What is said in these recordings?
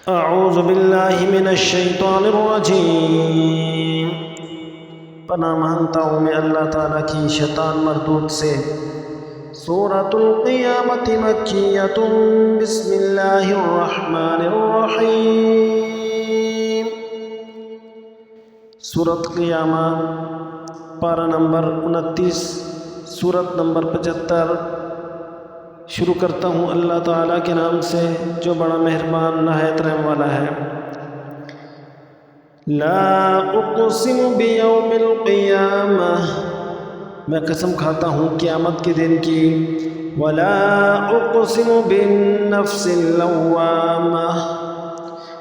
اعوذ باللہ من الشیطان الرجیم، پناہ مانگتا ہوں میں اللہ تعالیٰ کی شیطان مردود سے۔ سورۃ القیامۃ مکیۃ، بسم اللہ الرحمن الرحیم۔ سورۃ قیامہ، پارہ نمبر 29، سورت نمبر 75۔ شروع کرتا ہوں اللہ تعالیٰ کے نام سے جو بڑا مہربان نہایت رحم والا ہے۔ لا اقسم بیوم القیامہ، میں قسم کھاتا ہوں قیامت کے دن کی۔ ولا اقسم بالنفس اللوامہ،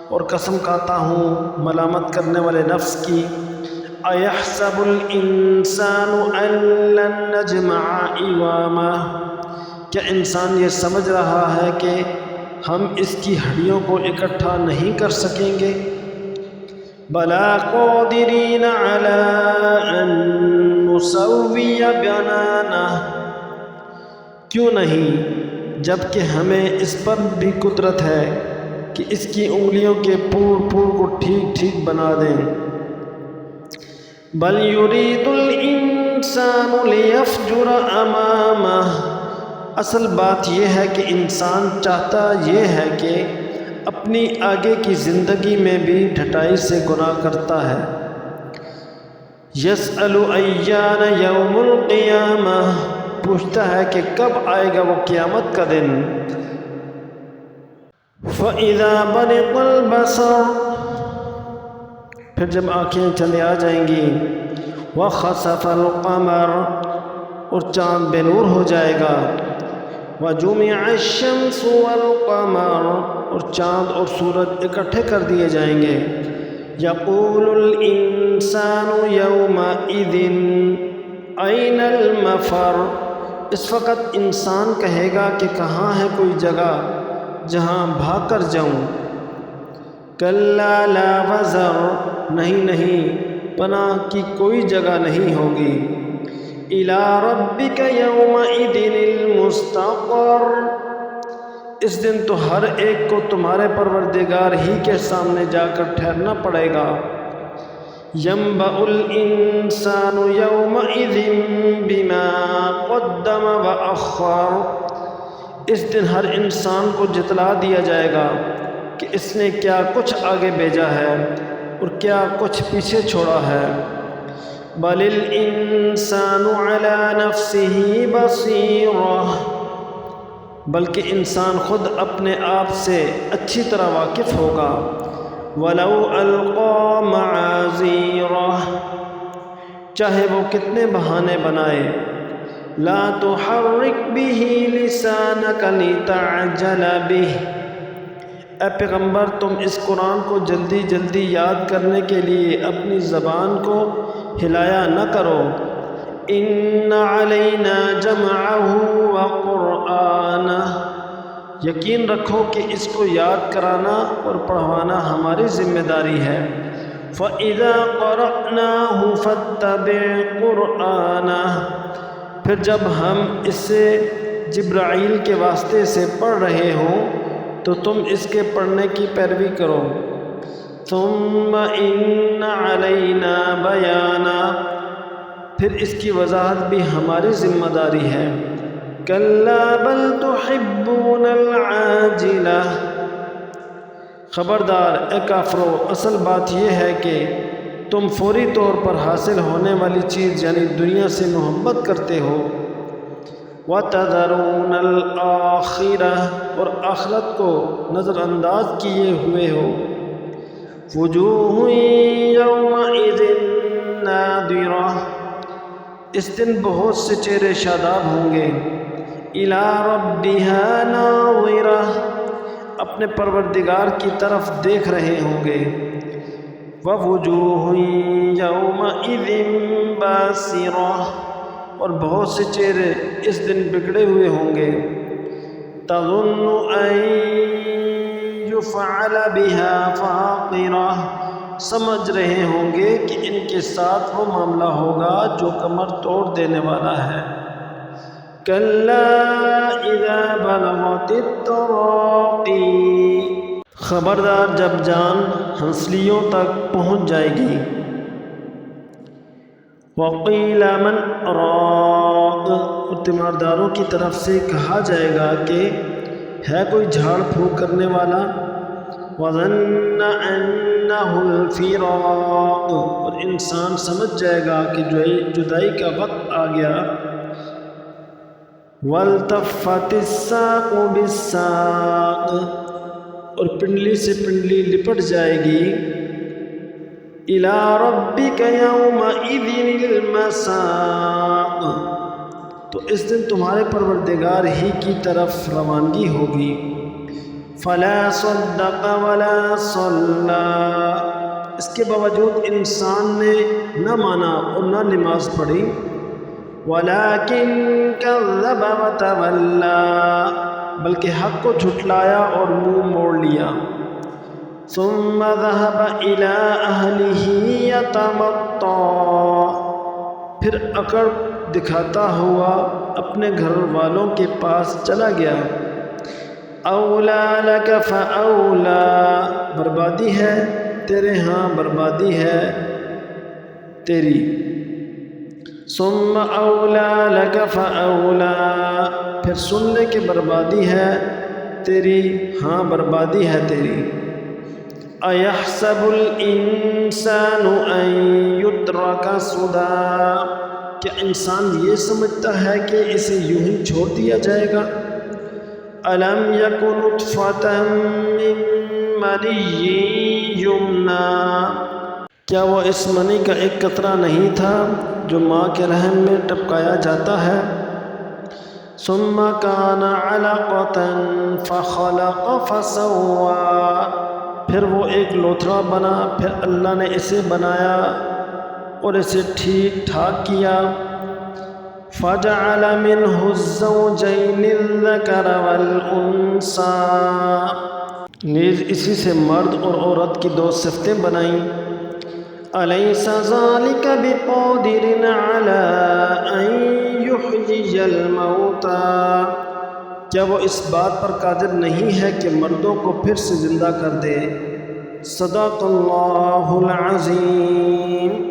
اور قسم کھاتا ہوں ملامت کرنے والے نفس کی۔ ایحسب الانسان ان لن نجمع عظامہ، کیا انسان یہ سمجھ رہا ہے کہ ہم اس کی ہڈیوں کو اکٹھا نہیں کر سکیں گے؟ بلا قادرین علی ان نسوی بنانہ، کیوں نہیں، جبکہ ہمیں اس پر بھی قدرت ہے کہ اس کی انگلیوں کے پور کو ٹھیک ٹھیک بنا دیں۔ بل یرید الانسان لیفجر امامہ، اصل بات یہ ہے کہ انسان چاہتا یہ ہے کہ اپنی آگے کی زندگی میں بھی ڈھٹائی سے گناہ کرتا ہے۔ یسأل ایان یوم القیامہ، پوچھتا ہے کہ کب آئے گا وہ قیامت کا دن۔ فَإِذَا بَرِقَ الْبَصَرُ، پھر جب آنکھیں چلے آ جائیں گی۔ وَخَسَفَ الْقَمَرُ، اور چاند بے نور ہو جائے گا۔ وَجُمِعَ الشَّمْسُ وَالْقَمَرُ، اور چاند اور سورج اکٹھے کر دیے جائیں گے۔ یقول الانسان یومئذ این المفر، اس وقت انسان کہے گا کہ کہاں ہے کوئی جگہ جہاں بھاگ کر جاؤں۔ کلا لا وزر، نہیں، پناہ کی کوئی جگہ نہیں ہوگی۔ الی ربک یومئذ المستقر، اس دن تو ہر ایک کو تمہارے پروردگار ہی کے سامنے جا کر ٹھہرنا پڑے گا۔ ینبأ الانسان یومئذ بما قدم وأخر، اس دن ہر انسان کو جتلا دیا جائے گا کہ اس نے کیا کچھ آگے بھیجا ہے اور کیا کچھ پیچھے چھوڑا ہے۔ بل الانسان علی نفسہ بصیرہ، بلکہ انسان خود اپنے آپ سے اچھی طرح واقف ہوگا۔ ولو القی معاذیرہ، چاہے وہ کتنے بہانے بنائے۔ لا تحرک بہ لسانک لتعجل بہ، اے پیغمبر تم اس قرآن کو جلدی جلدی یاد کرنے کے لیے اپنی زبان کو ہلایا نہ کرو۔ ان علینا جمعہ وقرآنہ، یقین رکھو کہ اس کو یاد کرانا اور پڑھوانا ہماری ذمہ داری ہے۔ فَإِذَا قَرَأْنَاهُ فَاتَّبِعْ قُرْآنَهُ، پھر جب ہم اسے جبرائیل کے واسطے سے پڑھ رہے ہوں تو تم اس کے پڑھنے کی پیروی کرو۔ ثُمَّ إِنَّ عَلَيْنَا بَيَانَهُ، پھر اس کی وضاحت بھی ہماری ذمہ داری ہے۔ کَلَّا بَلْ تُحِبُّونَ الْعَاجِلَةَ، خبردار اے کافرو، اصل بات یہ ہے کہ تم فوری طور پر حاصل ہونے والی چیز یعنی دنیا سے محبت کرتے ہو۔ وَتَذَرُونَ الْآخِرَةَ، اور آخرت کو نظر انداز کیے ہوئے ہو۔ وُجُوهٌ يَوْمَئِذٍ نَاضِرَةٌ، اس دن بہت سے چہرے شاداب ہوں گے۔ اِلیٰ رَبِّهَا نَاظِرَةٌ، اپنے پروردگار کی طرف دیکھ رہے ہوں گے۔ وَوُجُوهٌ يَوْمَئِذٍ بَاسِرَةٌ، اور بہت سے چہرے اس دن بگڑے ہوئے ہوں گے۔ تَظُنُّ أَن يُفْعَلَ بِهَا فَاقِرَةٌ، سمجھ رہے ہوں گے کہ ان کے ساتھ وہ معاملہ ہوگا جو کمر توڑ دینے والا ہے۔ کَلَّا إِذَا بَلَغَتِ التَّرَاقِيَ، خبردار جب جان ہنسلیوں تک پہنچ جائے گی۔ وقیل من راق، اور تیمارداروں کی طرف سے کہا جائے گا کہ ہے کوئی جھاڑ پھونک کرنے والا۔ وظن انہ الفراق، اور انسان سمجھ جائے گا کہ جدائی کا وقت آ گیا۔ والتفت الساق بالساق، اور پنڈلی سے پنڈلی لپٹ جائے گی۔ الی ربک یومئذ المساق، تو اس دن تمہارے پروردگار ہی کی طرف روانگی ہوگی۔ فلا صدق ولا صلی، اس کے باوجود انسان نے نہ مانا اور نہ نماز پڑھی۔ ولکن کذب وتولی، بلکہ حق کو جھٹلایا اور منہ موڑ لیا۔ ثم ذهب الى اهله يتمطى، پھر اکڑ دکھاتا ہوا اپنے گھر والوں کے پاس چلا گیا۔ اولا لک فاولا، بربادی ہے تیرے ہاں بربادی ہے تیری۔ ثم اولا لک فاولا، پھر سن لے کہ بربادی ہے تیری ہاں بربادی ہے تیری۔ ایحسب الانسان ان یترک سدی، کیا انسان یہ سمجھتا ہے کہ اسے یوں ہی چھوڑ دیا جائے گا؟ الم یک نطفۃ من منی یمنی، کیا وہ اس منی کا ایک قطرہ نہیں تھا جو ماں کے رحم میں ٹپکایا جاتا ہے؟ ثم کان علقۃ فخلق فسوی، پھر وہ ایک لوتھڑا بنا، پھر اللہ نے اسے بنایا اور اسے ٹھیک ٹھاک کیا۔ فجعل منہ الزوجین الذکر والانثی، نیز اسی سے مرد اور عورت کی دو صفتیں بنائیں۔ الیس ذلک بقادر علی ان یحیی الموتی، کیا وہ اس بات پر قادر نہیں ہے کہ مردوں کو پھر سے زندہ کر دے؟ صدق اللہ العظیم۔